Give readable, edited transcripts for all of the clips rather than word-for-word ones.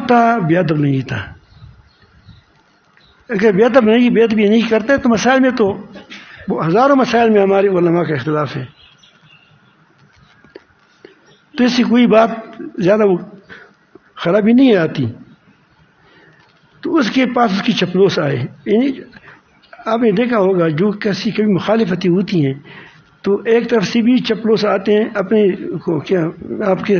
ہوتا بے ادب نہیں تھا. اگر بے ادب نہیں کرتے تو مسائل میں تو ہزاروں مسائل میں ہمارے علماء کا اختلاف ہے. تو اس سے کوئی بات زیادہ وہ خرابی نہیں آتی. تو اس کے پاس اس کی چپلوس آئے. یعنی آپ نے دیکھا ہوگا جو کبھی مخالفتیں ہوتی ہیں تو ایک طرف سے بھی چپلوس آتے ہیں اپنے کو کیا آپ کے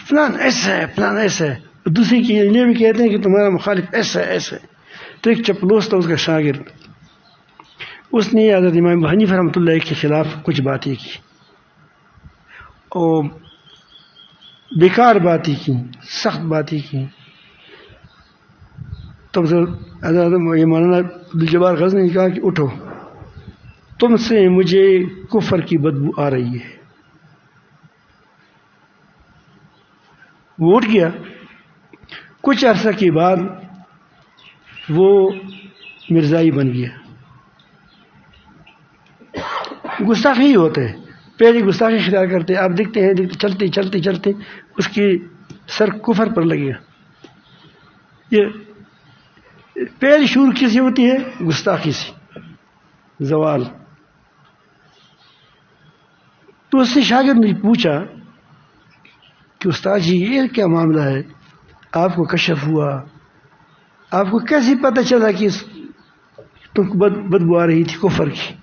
فلان ایسا ہے فلان ایسا ہے, دوسری کی یہ بھی کہتے ہیں کہ تمہارا مخالف ایسا ہے ایسا ہے. تو ایک چپلوس تھا اس کا شاگرد, اس نے حضرت امام حنیفہ رحمۃ اللہ کے خلاف کچھ باتیں کی اور بیکار باتیں کی, سخت باتیں کی. تب حضرت مولانا عبدالجبار غزنوی نے کہا کہ اٹھو, تم سے مجھے کفر کی بدبو آ رہی ہے. وہ اٹھ گیا. کچھ عرصہ کے بعد وہ مرزائی بن گیا. گستاخی ہی ہوتا ہے, پہلے گستاخی اختیار کرتے, آپ دیکھتے ہیں چلتے چلتے چلتے اس کی سر کفر پر لگے گا. یہ پہلی شروع کس سے ہوتی ہے؟ گستاخی سے, زوال. تو اس سے شاگرد نے پوچھا کہ استاد جی یہ کیا معاملہ ہے, آپ کو کشف ہوا, آپ کو کیسے پتہ چلا کہ تم کو بدبو آ رہی تھی کفر کی؟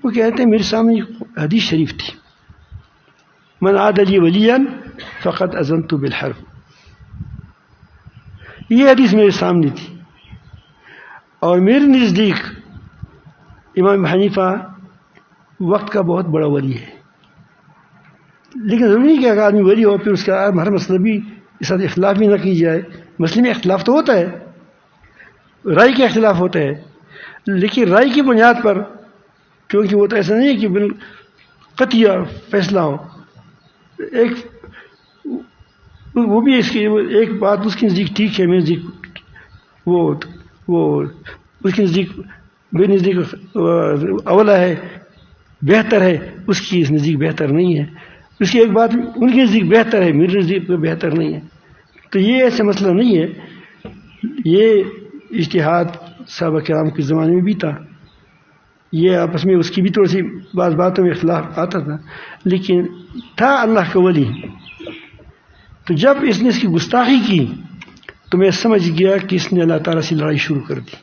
وہ کہتے ہیں میرے سامنے حدیث شریف تھی, من عاد لی ولیا فقد اذنت بالحرب. یہ حدیث میرے سامنے تھی اور میرے نزدیک امام حنیفہ وقت کا بہت بڑا ولی ہے. لیکن ضروری نہیں کہ اگر آدمی ولی ہو پھر اس کا ہر مسئلہ بھی اس ساتھ اختلاف بھی نہ کی جائے. مسئلے میں اختلاف تو ہوتا ہے, رائے کا اختلاف ہوتا ہے, لیکن رائے کی بنیاد پر, کیونکہ وہ تو ایسا نہیں ہے کہ قطعی فیصلہ ہو. ایک وہ بھی اس کی ایک بات اس کے نزدیک ٹھیک ہے, میرے نزدیک وہ اس کے نزدیک میرے نزدیک اولا ہے, بہتر ہے, اس کی اس نزدیک بہتر نہیں ہے. اس کی ایک بات ان کے نزدیک بہتر ہے, میرے نزدیک بہتر نہیں ہے. تو یہ ایسا مسئلہ نہیں ہے. یہ اجتہاد صحابہ کرام کے زمانے میں بھی تھا, یہ آپس میں اس کی بھی تھوڑی سی بعض باتوں میں اختلاف آتا تھا, لیکن تھا اللہ کا ولی. تو جب اس نے اس کی گستاخی کی تو میں سمجھ گیا کہ اس نے اللہ تعالیٰ سے لڑائی شروع کر دی.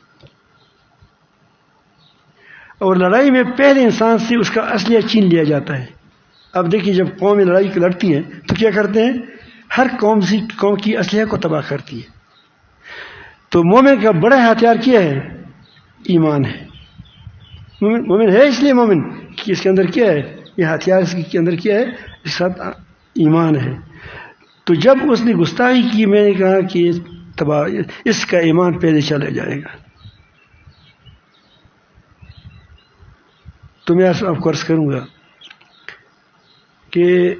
اور لڑائی میں پہلے انسان سے اس کا اسلحہ چھین لیا جاتا ہے. اب دیکھیے جب قومیں لڑائی لڑتی ہیں تو کیا کرتے ہیں, ہر قوم کی اسلحہ کو تباہ کرتی ہے. تو مومن کا بڑا ہتھیار کیا ہے؟ ایمان ہے. مومن ہے اس لیے مومن کہ اس کے اندر کیا ہے, یہ ہتھیار اس کے اندر کیا ہے, اس کے ساتھ ایمان ہے. تو جب اس نے گستاخی کی میں نے کہا کہ اس کا ایمان پہلے چلا جائے گا. تو میں آپ کو عرض کروں گا کہ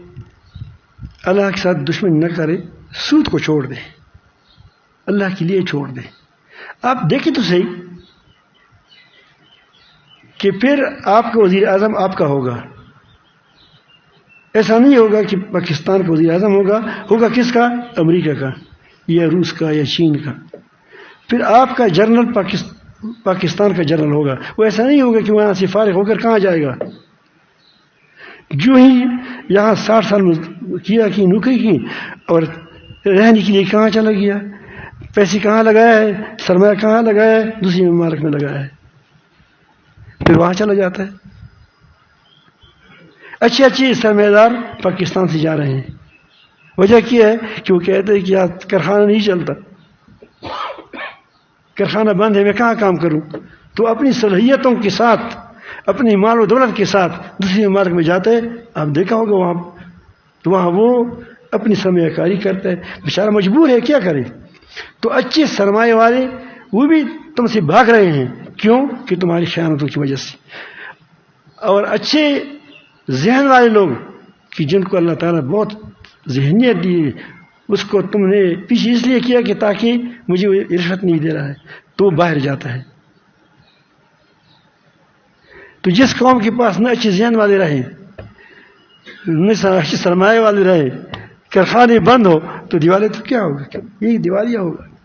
اللہ کے ساتھ دشمنی نہ کرے, سود کو چھوڑ دیں, اللہ کے لیے چھوڑ دیں. آپ دیکھیں تو صحیح کہ پھر آپ کا وزیر اعظم آپ کا ہوگا. ایسا نہیں ہوگا کہ پاکستان کا وزیر اعظم ہوگا کس کا؟ امریکہ کا یا روس کا یا چین کا. پھر آپ کا جنرل پاکستان کا جنرل ہوگا. وہ ایسا نہیں ہوگا کہ وہاں سے فارغ ہو کر کہاں جائے گا. جو ہی یہاں 60 سال کیا کی نوکری کی اور رہنے کے لیے کہاں چلا گیا, پیسے کہاں لگایا ہے, سرمایہ کہاں لگایا ہے, دوسری ممالک میں لگایا ہے, پھر وہاں چلا جاتا ہے. اچھے سرمایہ دار پاکستان سے جا رہے ہیں. وجہ کیا ہے کہ وہ کہتے ہیں کہ یہاں کارخانہ نہیں چلتا, کارخانہ بند ہے, میں کہاں کام کروں. تو اپنی صلاحیتوں کے ساتھ, اپنی مال و دولت کے ساتھ دوسری ممالک میں جاتا ہے. آپ دیکھا ہوگا وہاں, تو وہاں وہ اپنی سرمایہ کاری کرتا ہے. بیچارہ مجبور ہے, کیا کرے. تو اچھے سرمایہ والے وہ بھی تم سے بھاگ رہے ہیں. کیوں؟ کہ تمہاری خیانتوں کی وجہ سے. اور اچھے ذہن والے لوگ کہ جن کو اللہ تعالیٰ بہت ذہنیت دی, اس کو تم نے پیچھے اس لیے کیا کہ تاکہ مجھے رشوت نہیں دے رہا ہے, تو وہ باہر جاتا ہے. تو جس قوم کے پاس نہ اچھے ذہن والے رہے, نہ اچھے سرمایہ والے رہے, کارخانے بند ہو تو دیوالی تو کیا ہوگا؟ یہی دیوالیہ ہوگا.